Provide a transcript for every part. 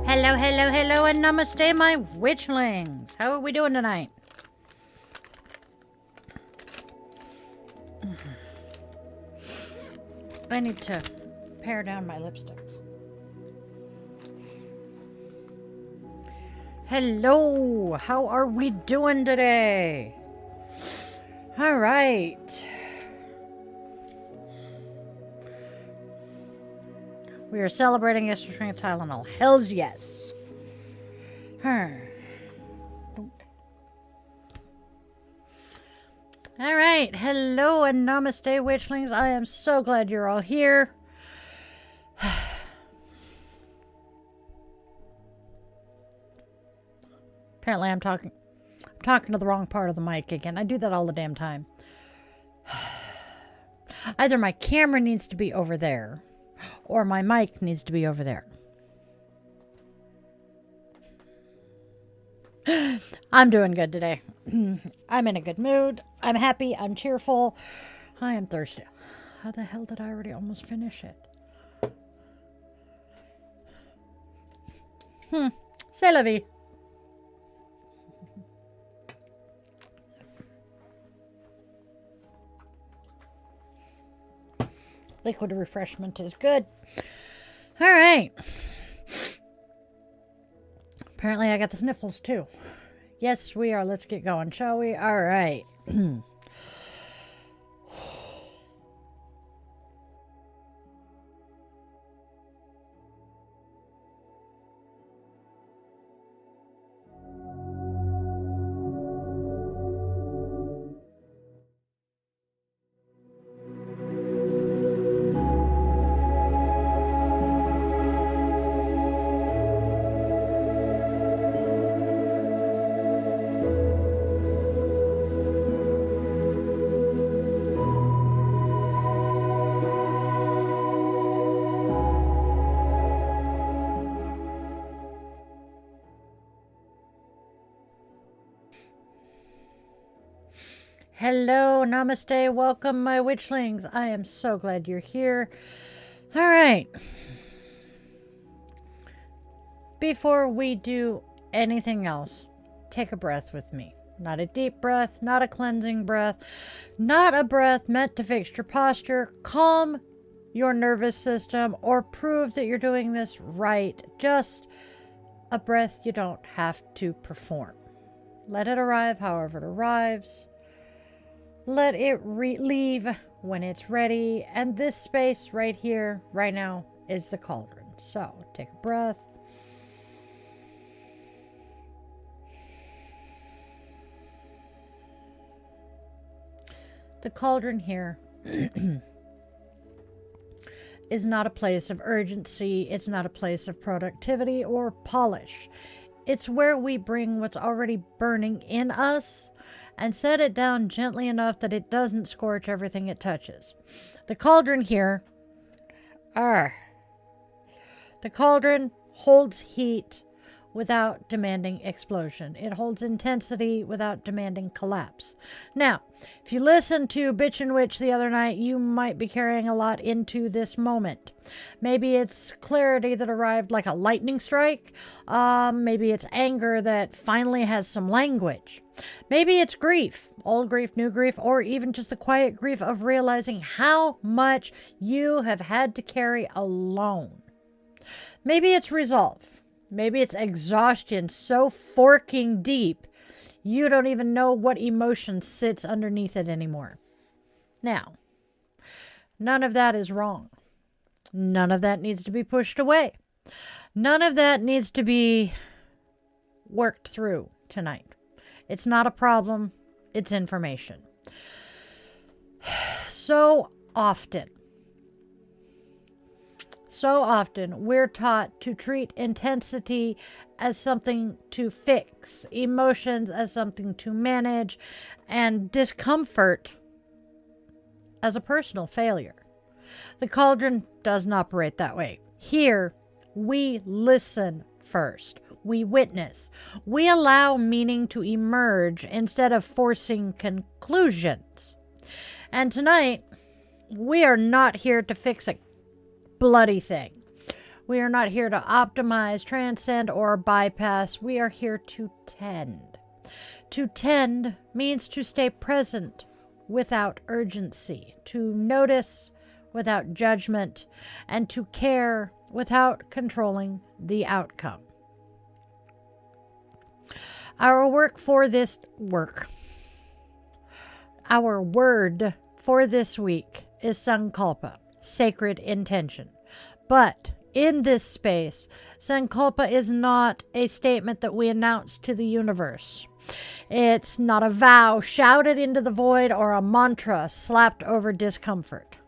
Hello, hello, hello, and namaste, my witchlings. How are we doing tonight? I need to pare down my lipsticks. Hello, how are we doing today? All right. We are celebrating extra strength Tylenol. Hells yes. All right. Hello and namaste, witchlings. I am so glad you're all here. Apparently I'm talking to the wrong part of the mic again. I do that all the damn time. Either my camera needs to be over there or my mic needs to be over there. I'm doing good today. I'm in a good mood. I'm happy. I'm cheerful. I am thirsty. How the hell did I already almost finish it? C'est la vie. Liquid refreshment is good. All right. Apparently I got the sniffles too. Yes, we are. Let's get going, shall we? All right. Hello, namaste, welcome, my witchlings. I am so glad you're here. All right. Before we do anything else, take a breath with me. Not a deep breath, not a cleansing breath, not a breath meant to fix your posture, calm your nervous system, or prove that you're doing this right. Just a breath you don't have to perform. Let it arrive however it arrives. Let it leave when it's ready. And this space right here, right now, is the cauldron. So take a breath. The cauldron here is not a place of urgency. It's not a place of productivity or polish. It's where we bring what's already burning in us and set it down gently enough that it doesn't scorch everything it touches. The cauldron here, the cauldron holds heat without demanding explosion. It holds intensity without demanding collapse. Now, if you listened to Bitch and Witch the other night, you might be carrying a lot into this moment. Maybe it's clarity that arrived like a lightning strike. Maybe it's anger that finally has some language. Maybe it's grief, old grief, new grief, or even just the quiet grief of realizing how much you have had to carry alone. Maybe it's resolve. Maybe it's exhaustion so forking deep, you don't even know what emotion sits underneath it anymore. Now, none of that is wrong. None of that needs to be pushed away. None of that needs to be worked through tonight. It's not a problem. It's information. So often, we're taught to treat intensity as something to fix, emotions as something to manage, and discomfort as a personal failure. The cauldron doesn't operate that way. Here, we listen first. We witness. We allow meaning to emerge instead of forcing conclusions. And tonight, we are not here to fix a bloody thing. We are not here to optimize, transcend, or bypass. We are here to tend. To tend means to stay present without urgency, to notice without judgment, and to care without controlling the outcome. Our word for this week is Sankalpa, sacred intention. But in this space, Sankalpa is not a statement that we announce to the universe. It's not a vow shouted into the void or a mantra slapped over discomfort.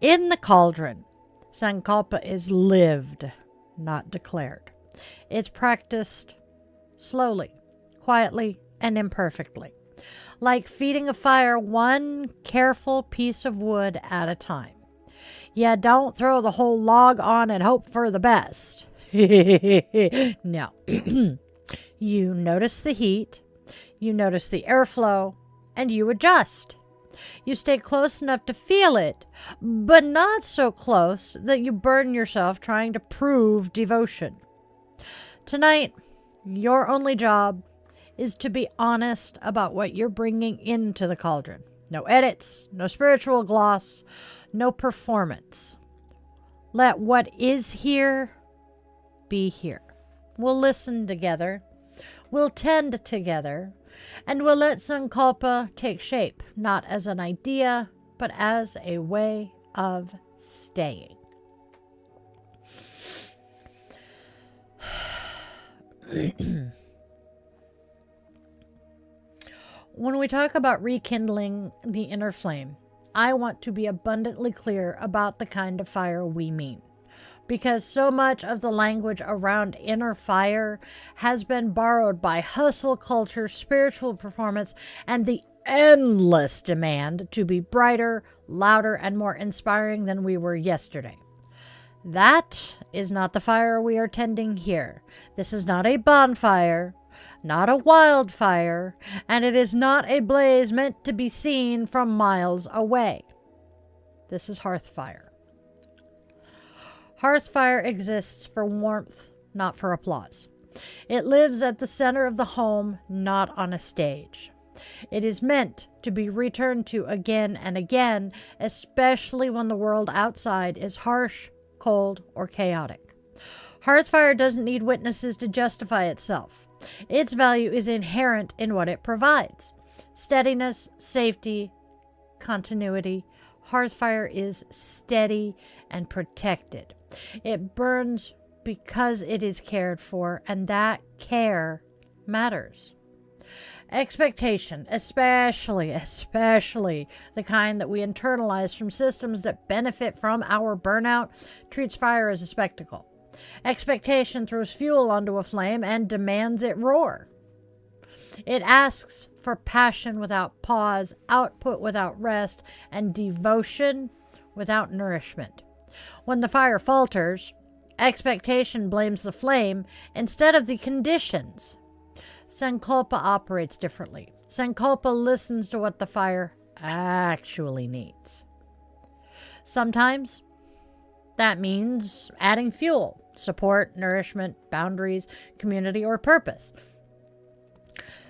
In the Cauldron, Sankalpa is lived, not declared. It's practiced slowly, quietly, and imperfectly, like feeding a fire one careful piece of wood at a time. Yeah, don't throw the whole log on and hope for the best. No. You notice the heat, you notice the airflow, and you adjust. You stay close enough to feel it, but not so close that you burden yourself trying to prove devotion. Tonight, your only job is to be honest about what you're bringing into the cauldron. No edits, no spiritual gloss, no performance. Let what is here be here. We'll listen together. We'll tend together. And we'll let Sankalpa take shape, not as an idea, but as a way of staying. When we talk about rekindling the inner flame, I want to be abundantly clear about the kind of fire we mean, because so much of the language around inner fire has been borrowed by hustle culture, spiritual performance, and the endless demand to be brighter, louder, and more inspiring than we were yesterday. That is not the fire we are tending here. This is not a bonfire, not a wildfire, and it is not a blaze meant to be seen from miles away. This is Hearth Fire. Hearth Fire exists for warmth, not for applause. It lives at the center of the home, not on a stage. It is meant to be returned to again and again, especially when the world outside is harsh, cold, or chaotic. Hearth Fire doesn't need witnesses to justify itself. Its value is inherent in what it provides. Steadiness, safety, continuity. Hearth Fire is steady and protected. It burns because it is cared for, and that care matters. Expectation, especially the kind that we internalize from systems that benefit from our burnout, treats fire as a spectacle. Expectation throws fuel onto a flame and demands it roar. It asks for passion without pause, output without rest, and devotion without nourishment. When the fire falters, expectation blames the flame instead of the conditions. Sankalpa operates differently. Sankalpa listens to what the fire actually needs. Sometimes that means adding fuel, support, nourishment, boundaries, community, or purpose.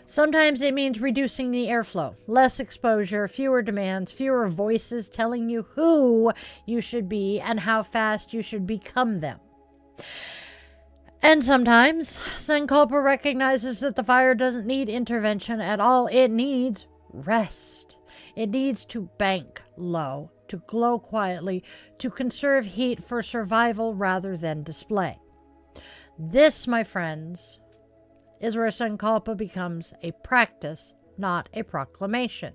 Sometimes it means reducing the airflow, less exposure, fewer demands, fewer voices telling you who you should be and how fast you should become them. And sometimes Sankalpa recognizes that the fire doesn't need intervention at all. It needs rest. It needs to bank low, to glow quietly, to conserve heat for survival rather than display. This, my friends, is where Sankalpa becomes a practice, not a proclamation.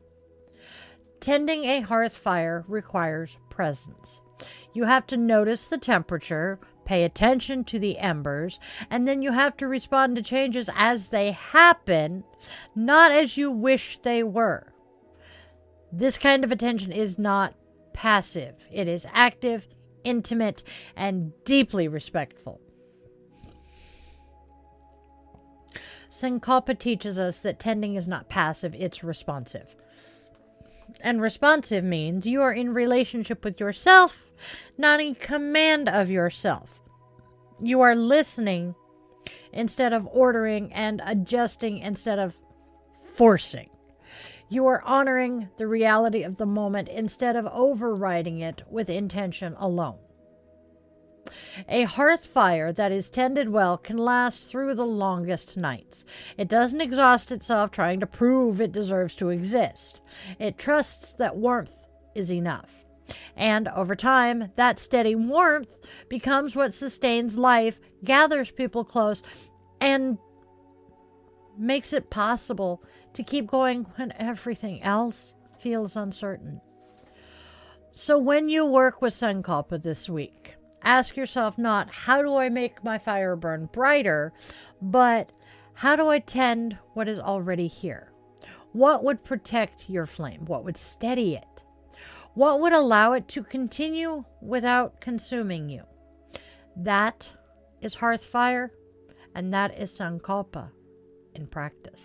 Tending a hearth fire requires presence. You have to notice the temperature, pay attention to the embers, and then you have to respond to changes as they happen, not as you wish they were. This kind of attention is not passive. It is active, intimate, and deeply respectful. Sankalpa teaches us that tending is not passive, it's responsive. And responsive means you are in relationship with yourself, not in command of yourself. You are listening instead of ordering and adjusting instead of forcing. You are honoring the reality of the moment instead of overriding it with intention alone. A hearth fire that is tended well can last through the longest nights. It doesn't exhaust itself trying to prove it deserves to exist. It trusts that warmth is enough. And over time, that steady warmth becomes what sustains life, gathers people close, and makes it possible to keep going when everything else feels uncertain. So when you work with Sankalpa this week, ask yourself not, how do I make my fire burn brighter, but how do I tend what is already here? What would protect your flame? What would steady it? What would allow it to continue without consuming you? That is Hearth Fire, and that is Sankalpa in practice.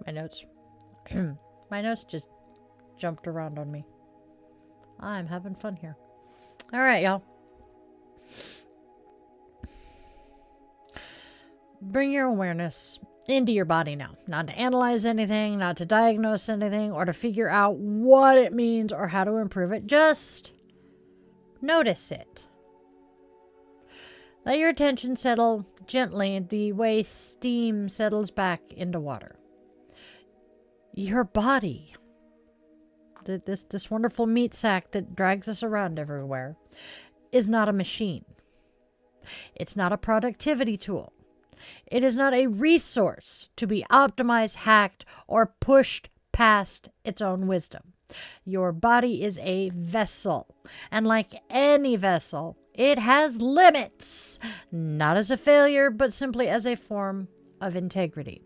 My notes just jumped around on me. I'm having fun here. All right, y'all. Bring your awareness into your body now. Not to analyze anything, not to diagnose anything, or to figure out what it means or how to improve it. Just notice it. Let your attention settle gently the way steam settles back into water. Your body, this wonderful meat sack that drags us around everywhere, is not a machine. It's not a productivity tool. It is not a resource to be optimized, hacked, or pushed past its own wisdom. Your body is a vessel, and like any vessel, it has limits, not as a failure, but simply as a form of integrity.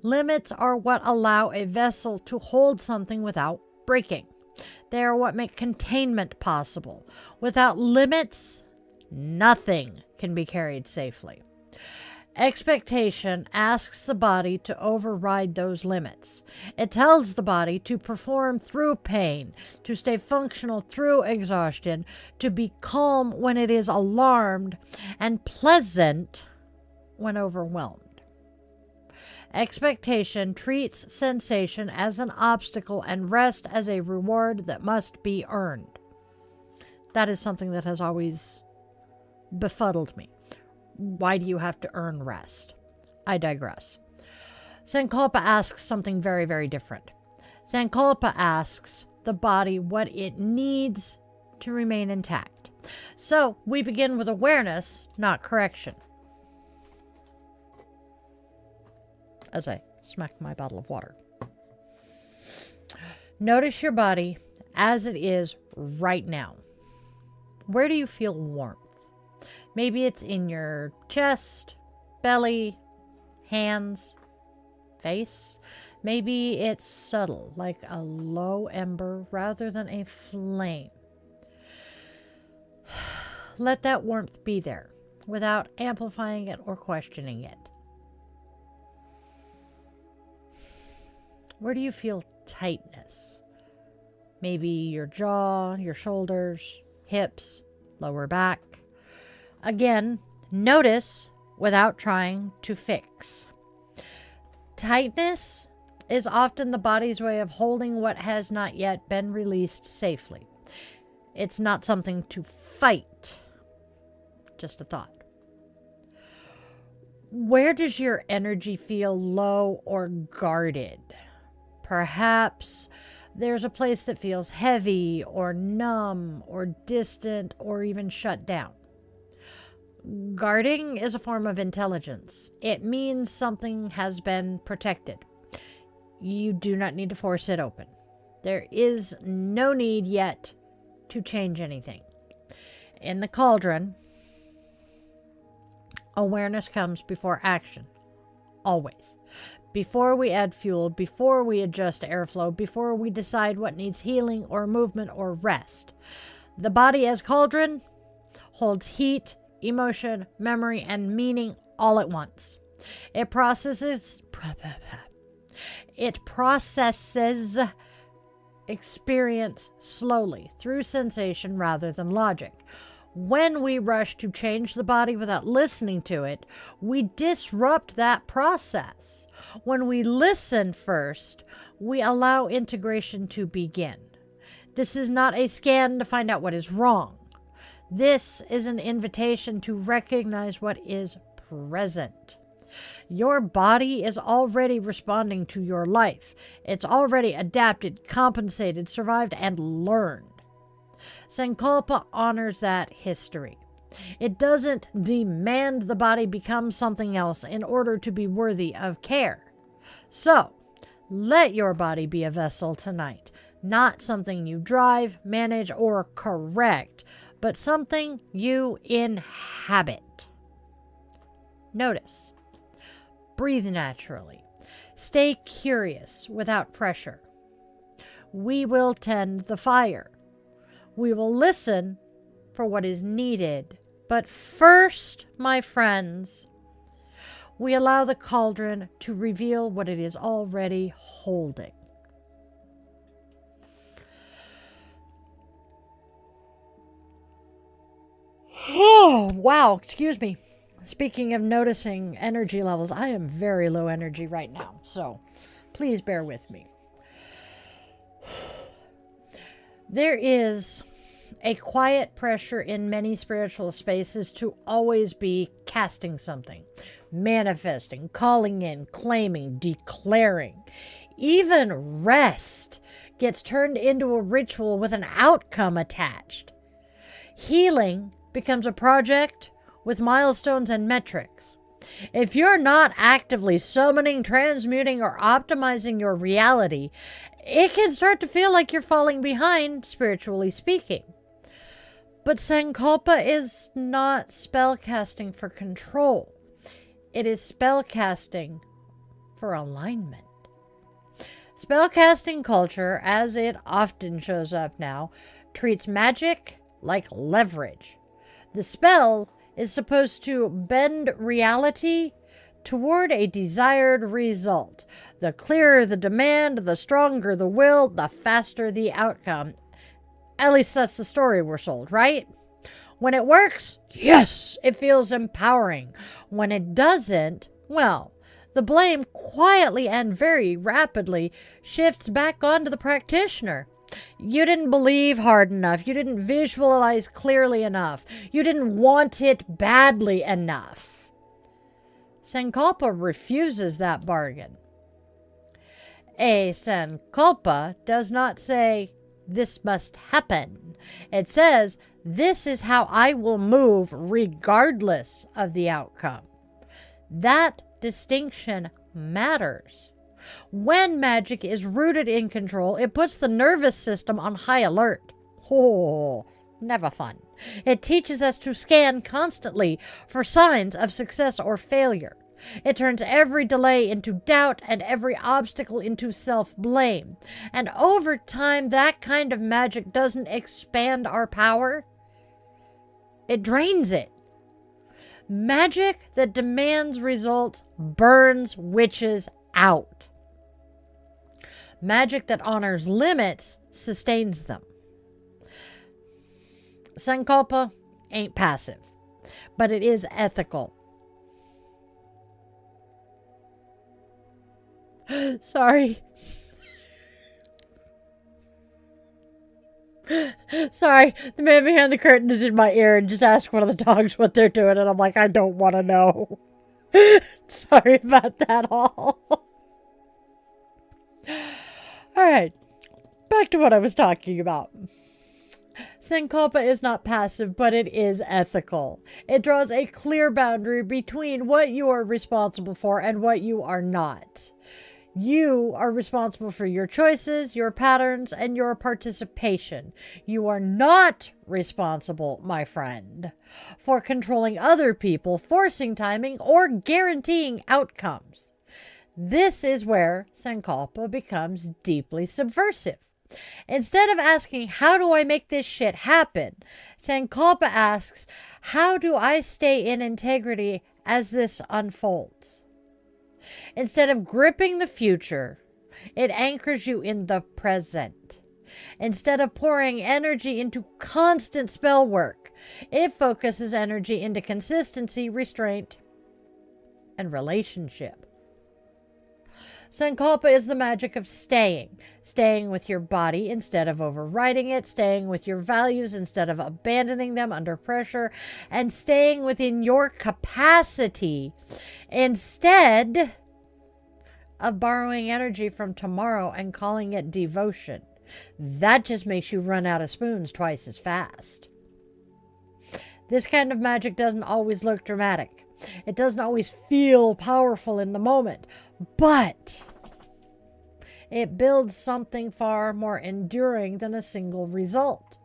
Limits are what allow a vessel to hold something without breaking. They are what make containment possible. Without limits, nothing can be carried safely. Expectation asks the body to override those limits. It tells the body to perform through pain, to stay functional through exhaustion, to be calm when it is alarmed, and pleasant when overwhelmed. Expectation treats sensation as an obstacle and rest as a reward that must be earned. That is something that has always befuddled me. Why do you have to earn rest? I digress. Sankalpa asks something very, very different. Sankalpa asks the body what it needs to remain intact. So we begin with awareness, not correction. As I smack my bottle of water. Notice your body as it is right now. Where do you feel warmth? Maybe it's in your chest, belly, hands, face. Maybe it's subtle, like a low ember rather than a flame. Let that warmth be there without amplifying it or questioning it. Where do you feel tightness? Maybe your jaw, your shoulders, hips, lower back. Again, notice without trying to fix. Tightness is often the body's way of holding what has not yet been released safely. It's not something to fight. Just a thought. Where does your energy feel low or guarded? Perhaps there's a place that feels heavy or numb or distant or even shut down. Guarding is a form of intelligence. It means something has been protected. You do not need to force it open. There is no need yet to change anything. In the Cauldron, awareness comes before action. Always. Before we add fuel, before we adjust airflow, before we decide what needs healing or movement or rest. The body as Cauldron holds heat, emotion, memory, and meaning all at once. It processes experience slowly through sensation rather than logic. When we rush to change the body without listening to it, we disrupt that process. When we listen first, we allow integration to begin. This is not a scan to find out what is wrong. This is an invitation to recognize what is present. Your body is already responding to your life. It's already adapted, compensated, survived, and learned. Sankalpa honors that history. It doesn't demand the body become something else in order to be worthy of care. So, let your body be a vessel tonight, not something you drive, manage, or correct, but something you inhabit. Notice. Breathe naturally. Stay curious without pressure. We will tend the fire. We will listen for what is needed. But first, my friends, we allow the cauldron to reveal what it is already holding. Oh, wow, excuse me. Speaking of noticing energy levels, I am very low energy right now, so please bear with me. There is a quiet pressure in many spiritual spaces to always be casting something, manifesting, calling in, claiming, declaring. Even rest gets turned into a ritual with an outcome attached. Healing becomes a project with milestones and metrics. If you're not actively summoning, transmuting, or optimizing your reality, it can start to feel like you're falling behind, spiritually speaking. But Sankalpa is not spellcasting for control. It is spellcasting for alignment. Spellcasting culture, as it often shows up now, treats magic like leverage. The spell is supposed to bend reality toward a desired result. The clearer the demand, the stronger the will, the faster the outcome. At least that's the story we're sold, right? When it works, yes, it feels empowering. When it doesn't, well, the blame quietly and very rapidly shifts back onto the practitioner. You didn't believe hard enough. You didn't visualize clearly enough. You didn't want it badly enough. Sankalpa refuses that bargain. A Sankalpa does not say, "This must happen." It says, "This is how I will move regardless of the outcome." That distinction matters. When magic is rooted in control, it puts the nervous system on high alert. Oh, never fun. It teaches us to scan constantly for signs of success or failure. It turns every delay into doubt and every obstacle into self-blame. And over time, that kind of magic doesn't expand our power. It drains it. Magic that demands results burns witches out. Magic that honors limits sustains them. Sankalpa ain't passive, but it is ethical. Sorry. Sorry, the man behind the curtain is in my ear and just asked one of the dogs what they're doing, and I'm like, I don't want to know. Sorry about that all. Alright, back to what I was talking about. Sankalpa is not passive, but it is ethical. It draws a clear boundary between what you are responsible for and what you are not. You are responsible for your choices, your patterns, and your participation. You are not responsible, my friend, for controlling other people, forcing timing, or guaranteeing outcomes. This is where Sankalpa becomes deeply subversive. Instead of asking, how do I make this shit happen? Sankalpa asks, how do I stay in integrity as this unfolds? Instead of gripping the future, it anchors you in the present. Instead of pouring energy into constant spell work, it focuses energy into consistency, restraint, and relationship. Sankalpa is the magic of staying with your body instead of overriding it, staying with your values instead of abandoning them under pressure, and staying within your capacity instead of borrowing energy from tomorrow and calling it devotion. That just makes you run out of spoons twice as fast. This kind of magic doesn't always look dramatic. It doesn't always feel powerful in the moment, but it builds something far more enduring than a single result.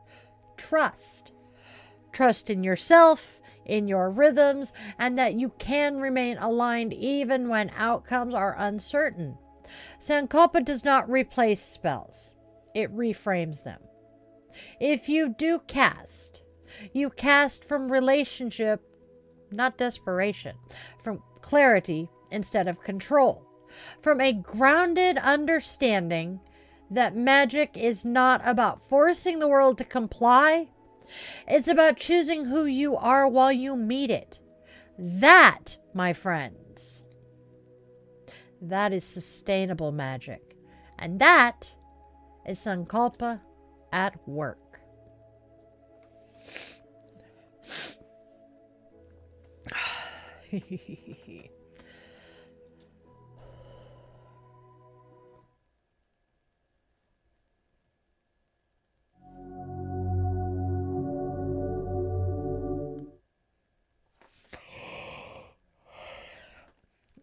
Trust. Trust in yourself, in your rhythms, and that you can remain aligned even when outcomes are uncertain. Sankalpa does not replace spells. It reframes them. If you do cast, you cast from relationship, not desperation, from clarity instead of control, from a grounded understanding that magic is not about forcing the world to comply. It's about choosing who you are while you meet it. That, my friends, that is sustainable magic. And that is Sankalpa at work.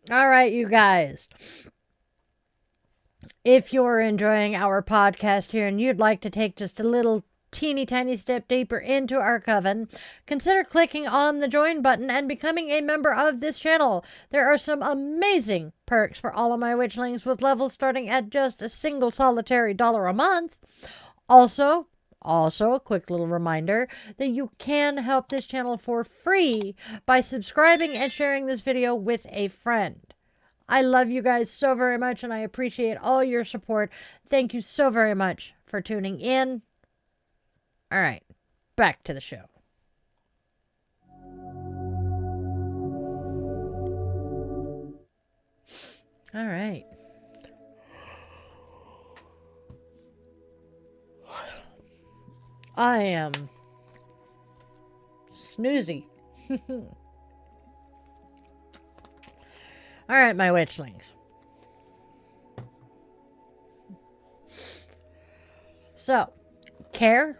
All right, you guys. If you're enjoying our podcast here and you'd like to take just a little teeny tiny step deeper into our coven, consider clicking on the join button and becoming a member of this channel. There are some amazing perks for all of my witchlings, with levels starting at just a single solitary $1 a month. Also, a quick little reminder that you can help this channel for free by subscribing and sharing this video with a friend. I love you guys so very much, and I appreciate all your support. Thank you so very much for tuning in. All right, back to the show. All right. I am snoozy. All right, my witchlings. So, care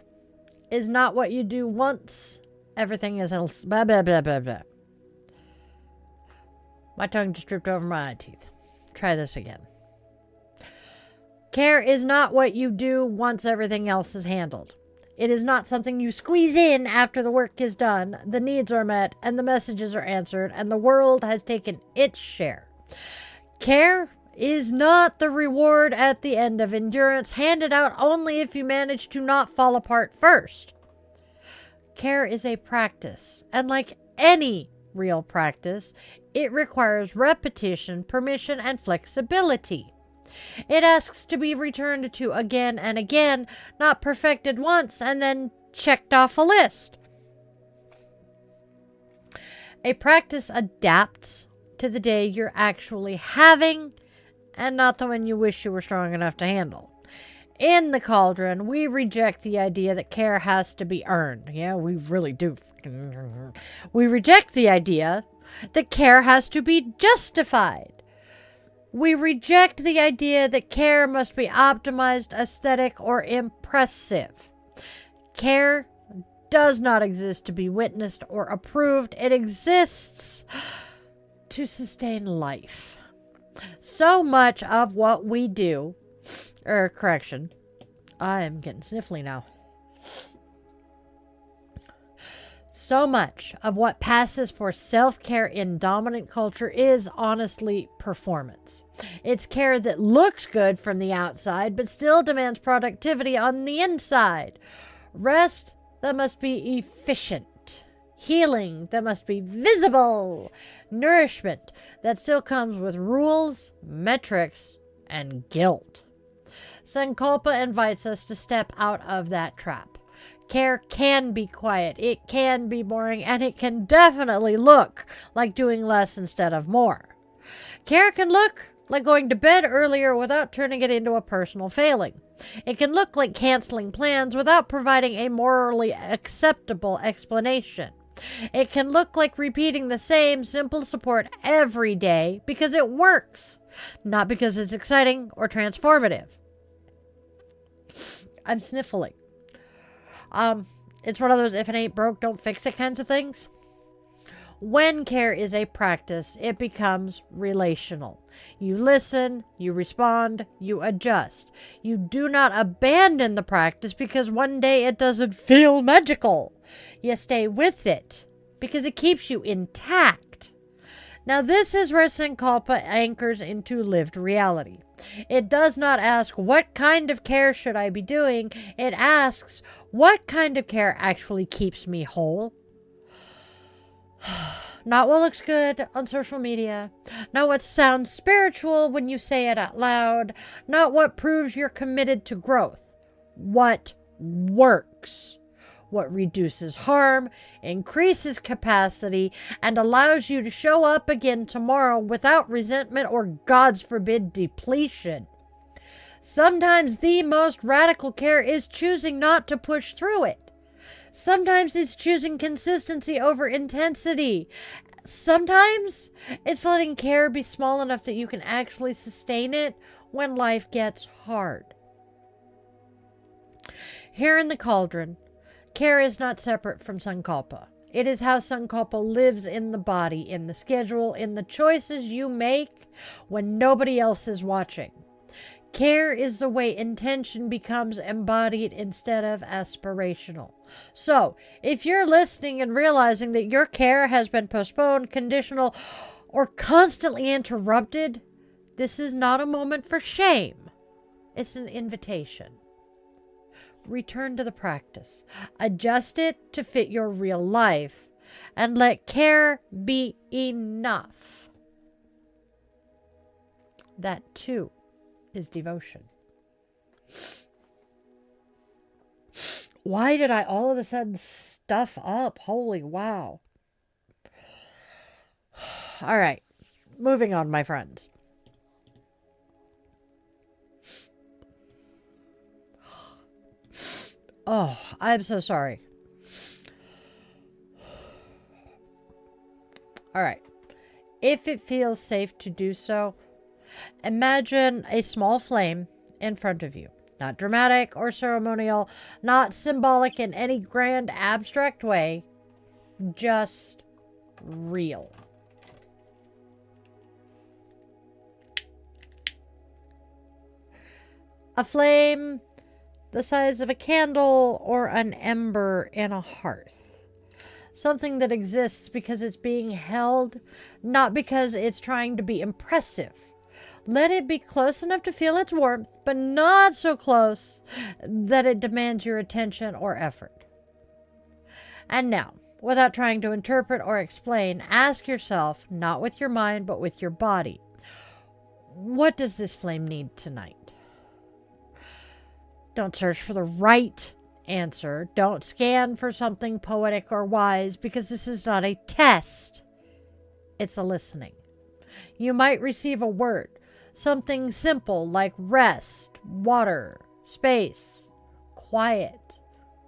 is not what you do once. Everything is else. Blah, blah, blah, blah, blah. My tongue just dripped over my eye teeth. Try this again. Care is not what you do once everything else is handled. It is not something you squeeze in after the work is done, the needs are met, and the messages are answered, and the world has taken its share. Care is not the reward at the end of endurance, handed out only if you manage to not fall apart first. Care is a practice, and like any real practice, it requires repetition, permission, and flexibility. It asks to be returned to again and again, not perfected once and then checked off a list. A practice adapts to the day you're actually having and not the one you wish you were strong enough to handle. In the Cauldron, we reject the idea that care has to be earned. Yeah, we really do. We reject the idea that care has to be justified. We reject the idea that care must be optimized, aesthetic, or impressive. Care does not exist to be witnessed or approved. It exists to sustain life. So much of what we do, I am getting sniffly now. So much of what passes for self-care in dominant culture is honestly performance. It's care that looks good from the outside, but still demands productivity on the inside. Rest that must be efficient. healing that must be visible, nourishment that still comes with rules, metrics, and guilt. Sankalpa invites us to step out of that trap. Care can be quiet, it can be boring, and it can definitely look like doing less instead of more. Care can look like going to bed earlier without turning it into a personal failing. It can look like canceling plans without providing a morally acceptable explanation. It can look like repeating the same simple support every day because it works, not because it's exciting or transformative. I'm sniffling. It's one of those if it ain't broke, don't fix it kinds of things. When care is a practice, it becomes relational. You listen, you respond, you adjust. You do not abandon the practice because one day it doesn't feel magical. You stay with it because it keeps you intact. Now, this is where Sankalpa anchors into lived reality. It does not ask, what kind of care should I be doing? It asks, what kind of care actually keeps me whole? Not what looks good on social media, not what sounds spiritual when you say it out loud, not what proves you're committed to growth. What works? What reduces harm, increases capacity, and allows you to show up again tomorrow without resentment or, God forbid, depletion. Sometimes the most radical care is choosing not to push through it. Sometimes it's choosing consistency over intensity. Sometimes it's letting care be small enough that you can actually sustain it when life gets hard. Here in the Cauldron, care is not separate from Sankalpa. It is how Sankalpa lives in the body, in the schedule, in the choices you make when nobody else is watching. Care is the way intention becomes embodied instead of aspirational. So, if you're listening and realizing that your care has been postponed, conditional, or constantly interrupted, this is not a moment for shame. It's an invitation. Return to the practice. Adjust it to fit your real life, and let care be enough. That too is devotion. Why did I all of a sudden stuff up? Holy wow. All right, moving on, my friends. Oh, I'm so sorry. All right. If it feels safe to do so, imagine a small flame in front of you. Not dramatic or ceremonial, not symbolic in any grand abstract way, just real. A flame the size of a candle or an ember in a hearth. Something that exists because it's being held, not because it's trying to be impressive. Let it be close enough to feel its warmth, but not so close that it demands your attention or effort. And now, without trying to interpret or explain, ask yourself, not with your mind, but with your body, what does this flame need tonight? Don't search for the right answer. Don't scan for something poetic or wise, because this is not a test. It's a listening. You might receive a word, something simple like rest, water, space, quiet,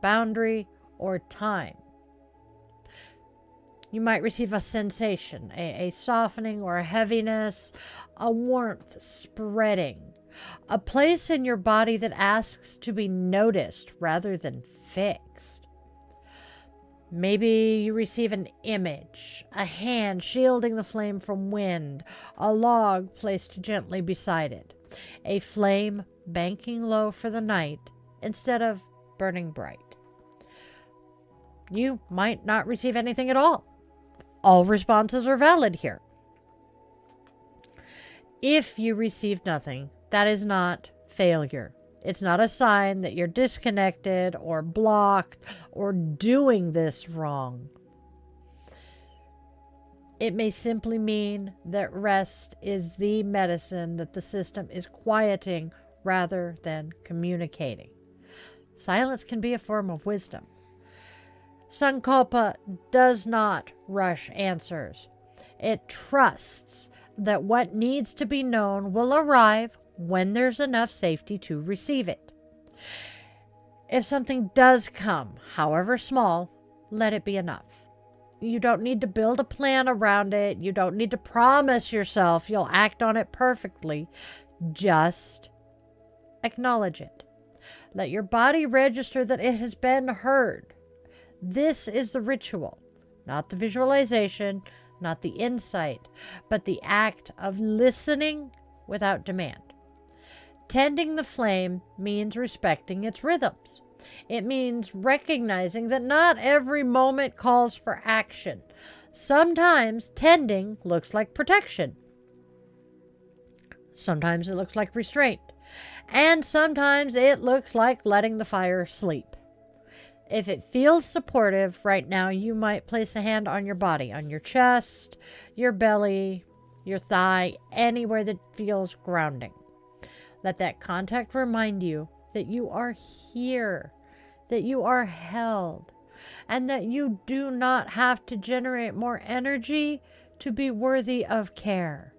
boundary, or time. You might receive a sensation, a softening or a heaviness, a warmth spreading. A place in your body that asks to be noticed rather than fixed. Maybe you receive an image, a hand shielding the flame from wind, a log placed gently beside it, a flame banking low for the night instead of burning bright. You might not receive anything at all. All responses are valid here. If you receive nothing, that is not failure. It's not a sign that you're disconnected or blocked or doing this wrong. It may simply mean that rest is the medicine that the system is quieting rather than communicating. Silence can be a form of wisdom. Sankalpa does not rush answers. It trusts that what needs to be known will arrive when there's enough safety to receive it. If something does come, however small, let it be enough. You don't need to build a plan around it. You don't need to promise yourself you'll act on it perfectly. Just acknowledge it. Let your body register that it has been heard. This is the ritual, not the visualization, not the insight, but the act of listening without demand. Tending the flame means respecting its rhythms. It means recognizing that not every moment calls for action. Sometimes tending looks like protection. Sometimes it looks like restraint. And sometimes it looks like letting the fire sleep. If it feels supportive right now, you might place a hand on your body, on your chest, your belly, your thigh, anywhere that feels grounding. Let that contact remind you that you are here, that you are held, and that you do not have to generate more energy to be worthy of care.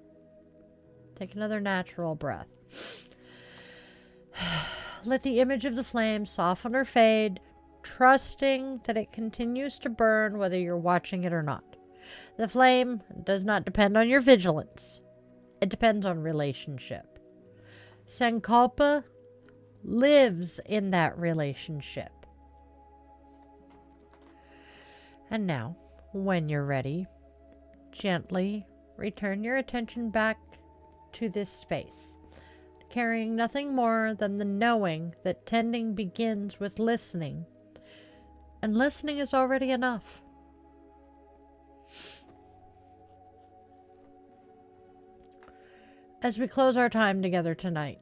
Take another natural breath. Let the image of the flame soften or fade, trusting that it continues to burn whether you're watching it or not. The flame does not depend on your vigilance. It depends on relationship. Sankalpa lives in that relationship. And now, when you're ready, gently return your attention back to this space, carrying nothing more than the knowing that tending begins with listening, and listening is already enough. As we close our time together tonight,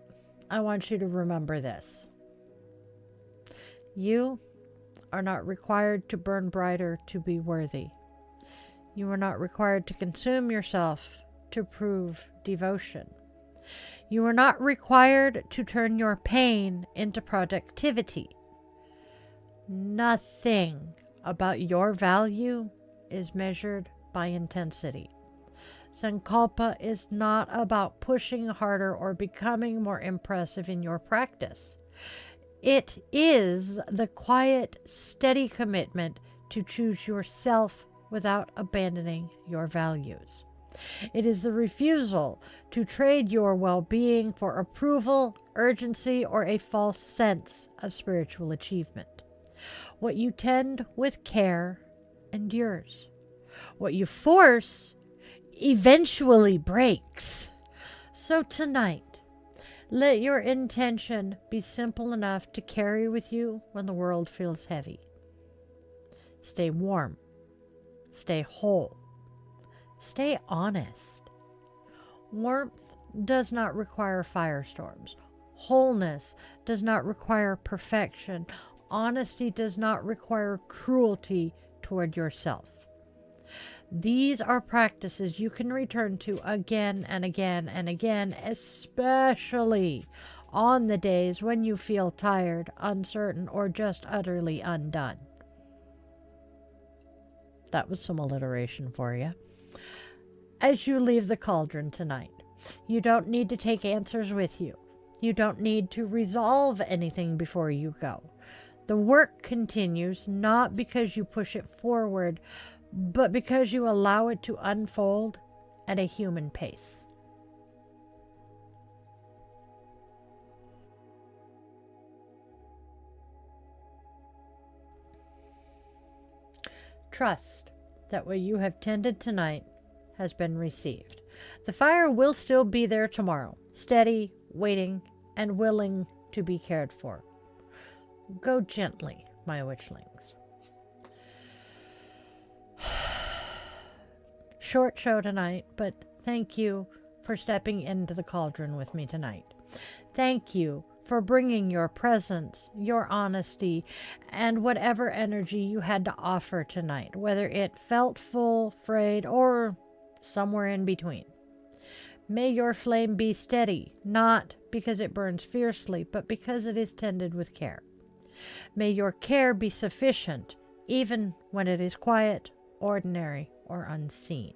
I want you to remember this. You are not required to burn brighter to be worthy. You are not required to consume yourself to prove devotion. You are not required to turn your pain into productivity. Nothing about your value is measured by intensity. Sankalpa is not about pushing harder or becoming more impressive in your practice. It is the quiet, steady commitment to choose yourself without abandoning your values. It is the refusal to trade your well-being for approval, urgency, or a false sense of spiritual achievement. What you tend with care endures. What you force eventually breaks. So tonight, let your intention be simple enough to carry with you when the world feels heavy. Stay warm. Stay whole. Stay honest. Warmth does not require firestorms. Wholeness does not require perfection. Honesty does not require cruelty toward yourself. These are practices you can return to again and again and again, especially on the days when you feel tired, uncertain, or just utterly undone. That was some alliteration for you. As you leave the cauldron tonight, you don't need to take answers with you. You don't need to resolve anything before you go. The work continues not because you push it forward, but because you allow it to unfold at a human pace. Trust that what you have tended tonight has been received. The fire will still be there tomorrow, steady, waiting, and willing to be cared for. Go gently, my witchlings. Short show tonight, but thank you for stepping into the cauldron with me tonight. Thank you for bringing your presence, your honesty, and whatever energy you had to offer tonight, whether it felt full, frayed, or somewhere in between. May your flame be steady, not because it burns fiercely, but because it is tended with care. May your care be sufficient, even when it is quiet, ordinary, or unseen.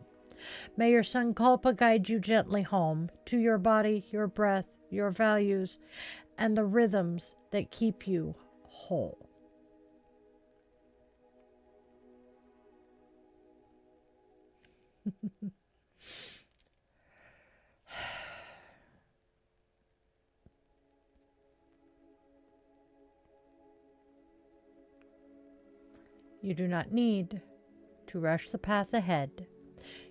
May your Sankalpa guide you gently home to your body, your breath, your values, and the rhythms that keep you whole. You do not need to rush the path ahead.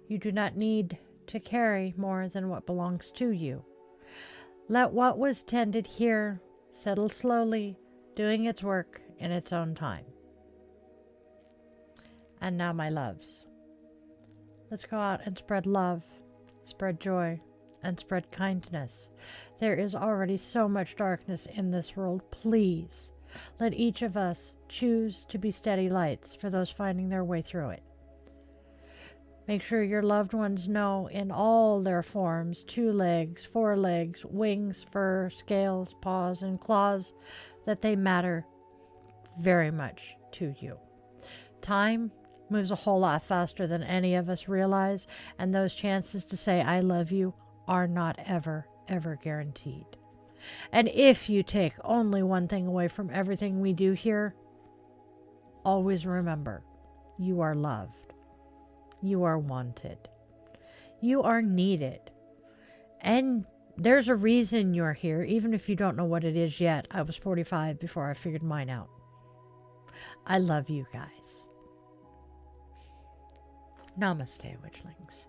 You do not need to carry more than what belongs to you. Let what was tended here settle slowly, doing its work in its own time. And now, my loves, let's go out and spread love, spread joy, and spread kindness. There is already so much darkness in this world. Please, let each of us choose to be steady lights for those finding their way through it. Make sure your loved ones know in all their forms, 2 legs, 4 legs, wings, fur, scales, paws, and claws, that they matter very much to you. Time moves a whole lot faster than any of us realize, and those chances to say I love you are not ever, ever guaranteed. And if you take only one thing away from everything we do here, always remember, you are loved. You are wanted. You are needed. And there's a reason you're here, even if you don't know what it is yet. I was 45 before I figured mine out. I love you guys. Namaste, Witchlings.